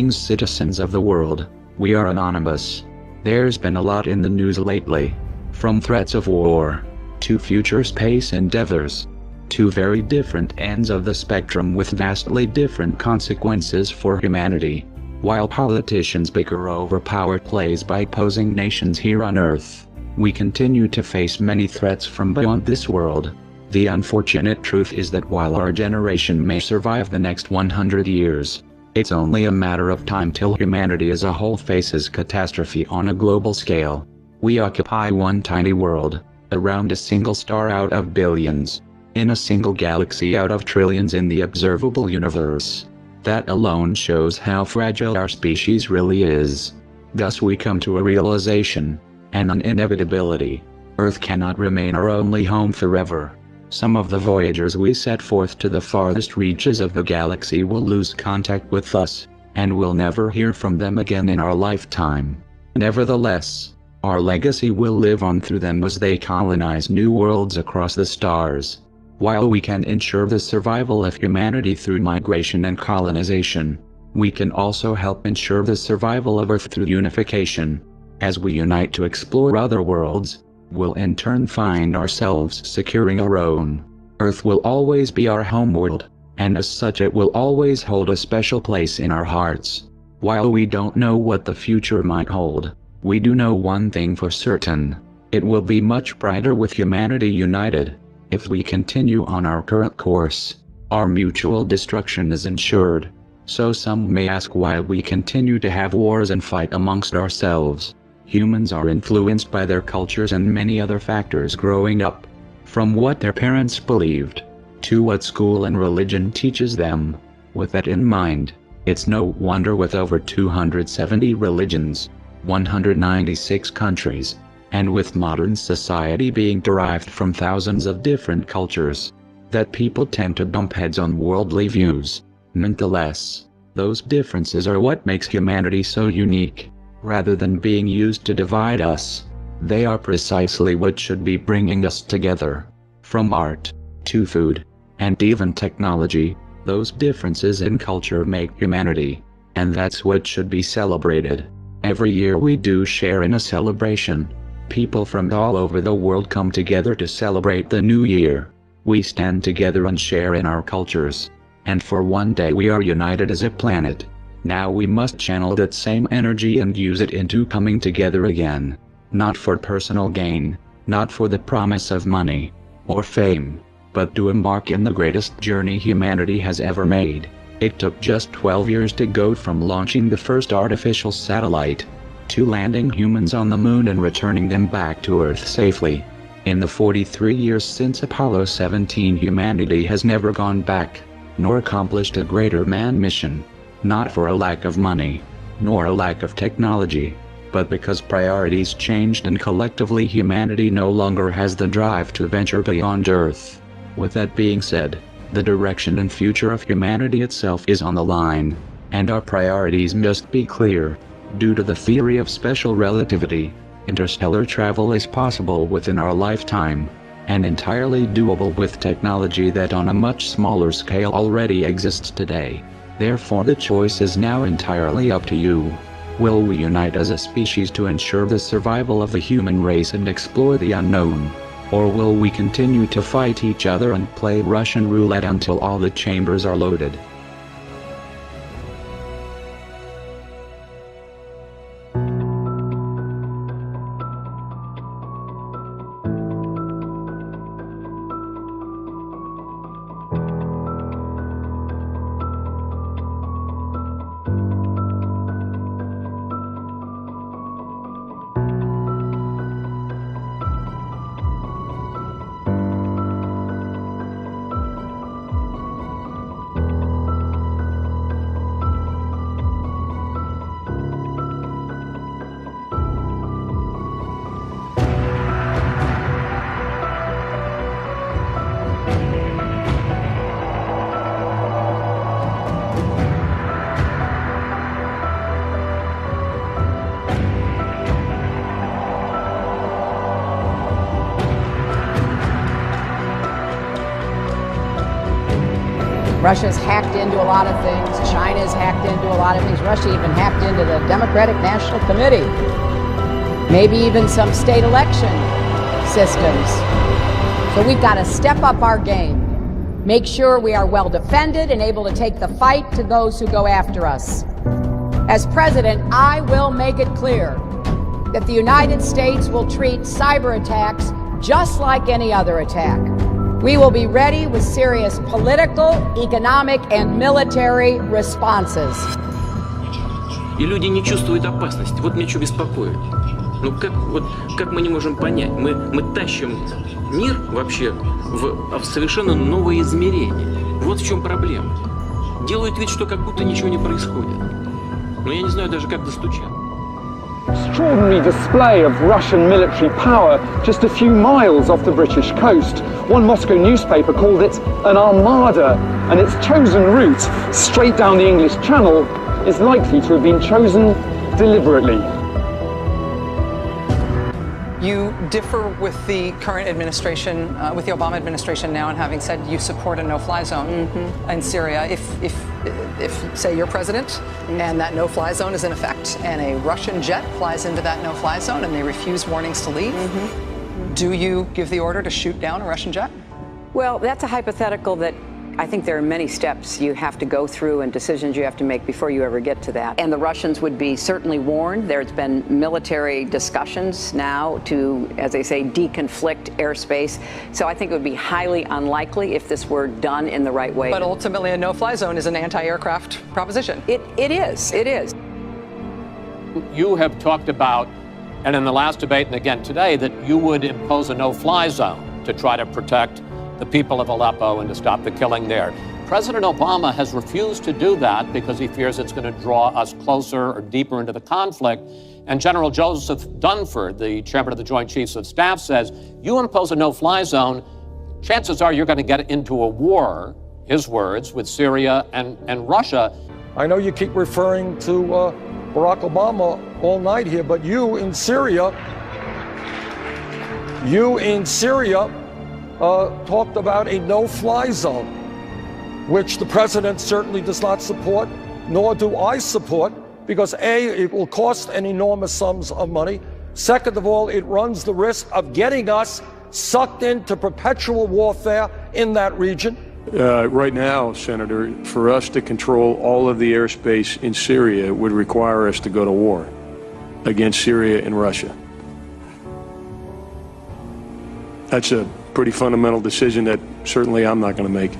greetings citizens of the world. We are anonymous. There's been a lot in the news lately. From threats of war, to future space endeavors, to very different ends of the spectrum with vastly different consequences for humanity. While politicians bicker over power plays by opposing nations here on Earth, we continue to face many threats from beyond this world. The unfortunate truth is that while our generation may survive the next 100 years, it's only a matter of time till humanity as a whole faces catastrophe on a global scale. We occupy one tiny world, around a single star out of billions, in a single galaxy out of trillions in the observable universe. That alone shows how fragile our species really is. Thus we come to a realization, and an inevitability. Earth cannot remain our only home forever. Some of the voyagers we set forth to the farthest reaches of the galaxy will lose contact with us, and we'll never hear from them again in our lifetime. Nevertheless, our legacy will live on through them as they colonize new worlds across the stars. While we can ensure the survival of humanity through migration and colonization, we can also help ensure the survival of Earth through unification. As we unite to explore other worlds, we'll in turn find ourselves securing our own. Earth will always be our homeworld, and as such it will always hold a special place in our hearts. While we don't know what the future might hold, we do know one thing for certain. It will be much brighter with humanity united. If we continue on our current course, our mutual destruction is ensured. So some may ask why we continue to have wars and fight amongst ourselves. Humans are influenced by their cultures and many other factors growing up. From what their parents believed, to what school and religion teaches them. With that in mind, it's no wonder with over 270 religions, 196 countries, and with modern society being derived from thousands of different cultures, that people tend to bump heads on worldly views. Nonetheless, those differences are what makes humanity so unique. Rather than being used to divide us, they are precisely what should be bringing us together. From art, to food, and even technology, those differences in culture make humanity, and that's what should be celebrated. Every year we do share in a celebration. People from all over the world come together to celebrate the new year. We stand together and share in our cultures. And for one day we are united as a planet. Now we must channel that same energy and use it into coming together again. Not for personal gain, not for the promise of money or fame, but to embark in the greatest journey humanity has ever made. It took just 12 years to go from launching the first artificial satellite, to landing humans on the moon and returning them back to Earth safely. In the 43 years since Apollo 17, humanity has never gone back, nor accomplished a greater manned mission. Not for a lack of money, nor a lack of technology, but because priorities changed and collectively humanity no longer has the drive to venture beyond Earth. With that being said, the direction and future of humanity itself is on the line, and our priorities must be clear. Due to the theory of special relativity, interstellar travel is possible within our lifetime, and entirely doable with technology that on a much smaller scale already exists today. Therefore the choice is now entirely up to you. Will we unite as a species to ensure the survival of the human race and explore the unknown? Or will we continue to fight each other and play Russian roulette until all the chambers are loaded? Russia's hacked into a lot of things. China's hacked into a lot of things. Russia even hacked into the Democratic National Committee. Maybe even some state election systems. So we've got to step up our game. Make sure we are well defended and able to take the fight to those who go after us. As president, I will make it clear that the United States will treat cyber attacks just like any other attack. We will be ready with serious political, economic, and military responses. И люди не чувствуют опасности. Вот меня что беспокоит. Ну как мы не можем понять? Мы тащим мир вообще в совершенно новое измерение. Вот в чем проблема. Делают вид, что как будто ничего не происходит. Но я не знаю даже, как достучаться. Extraordinary display of Russian military power just a few miles off the British coast. One Moscow newspaper called it an armada, and its chosen route straight down the English Channel is likely to have been chosen deliberately. You differ with the current administration, with the Obama administration now, and having said you support a no-fly zone in Syria. If say you're president, and that no-fly zone is in effect, and a Russian jet flies into that no-fly zone, and they refuse warnings to leave, do you give the order to shoot down a Russian jet? Well, that's a hypothetical that I think there are many steps you have to go through and decisions you have to make before you ever get to that. And the Russians would be certainly warned. There's been military discussions now to, as they say, deconflict airspace. So I think it would be highly unlikely if this were done in the right way. But ultimately, a no-fly zone is an anti-aircraft proposition. It is. You have talked about, and in the last debate and again today, that you would impose a no-fly zone to try to protect the people of Aleppo and to stop the killing there. President Obama has refused to do that because he fears it's going to draw us closer or deeper into the conflict. And General Joseph Dunford, the chairman of the Joint Chiefs of Staff, says, you impose a no-fly zone, chances are you're going to get into a war, his words, with Syria and Russia. I know you keep referring to Barack Obama all night here, but you in Syria talked about a no-fly zone, which the president certainly does not support, nor do I support, because A, it will cost an enormous sums of money. Second of all, it runs the risk of getting us sucked into perpetual warfare in that region. Right now, Senator, for us to control all of the airspace in Syria would require us to go to war against Syria and Russia. That's a pretty fundamental decision that certainly I'm not going to make.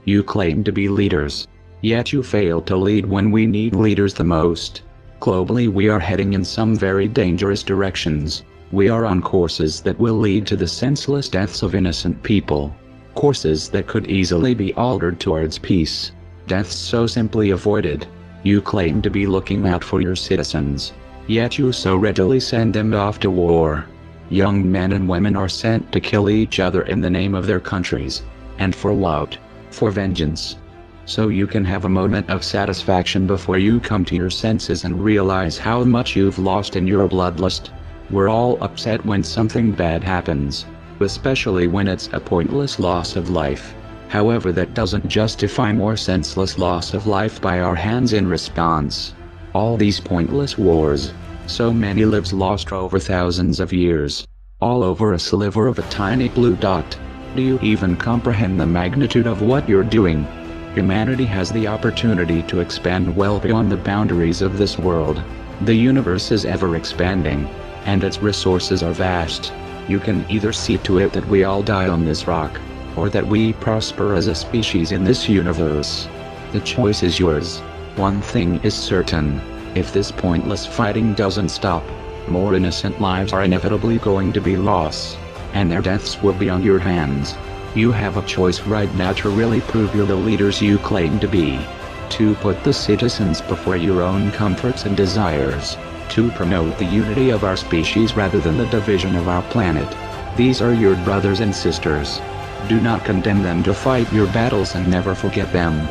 You claim to be leaders, yet you fail to lead when we need leaders the most. Globally, we are heading in some very dangerous directions. We are on courses that will lead to the senseless deaths of innocent people. Courses that could easily be altered towards peace. Deaths so simply avoided. You claim to be looking out for your citizens, yet you so readily send them off to war. Young men and women are sent to kill each other in the name of their countries. And for what? For vengeance. So you can have a moment of satisfaction before you come to your senses and realize how much you've lost in your bloodlust. We're all upset when something bad happens, especially when it's a pointless loss of life. However, that doesn't justify more senseless loss of life by our hands in response. All these pointless wars, so many lives lost over thousands of years, all over a sliver of a tiny blue dot. Do you even comprehend the magnitude of what you're doing? Humanity has the opportunity to expand well beyond the boundaries of this world. The universe is ever expanding, and its resources are vast. You can either see to it that we all die on this rock, or that we prosper as a species in this universe. The choice is yours. One thing is certain: if this pointless fighting doesn't stop, more innocent lives are inevitably going to be lost, and their deaths will be on your hands. You have a choice right now to really prove you're the leaders you claim to be. To put the citizens before your own comforts and desires. To promote the unity of our species rather than the division of our planet. These are your brothers and sisters. Do not condemn them to fight your battles and never forget them.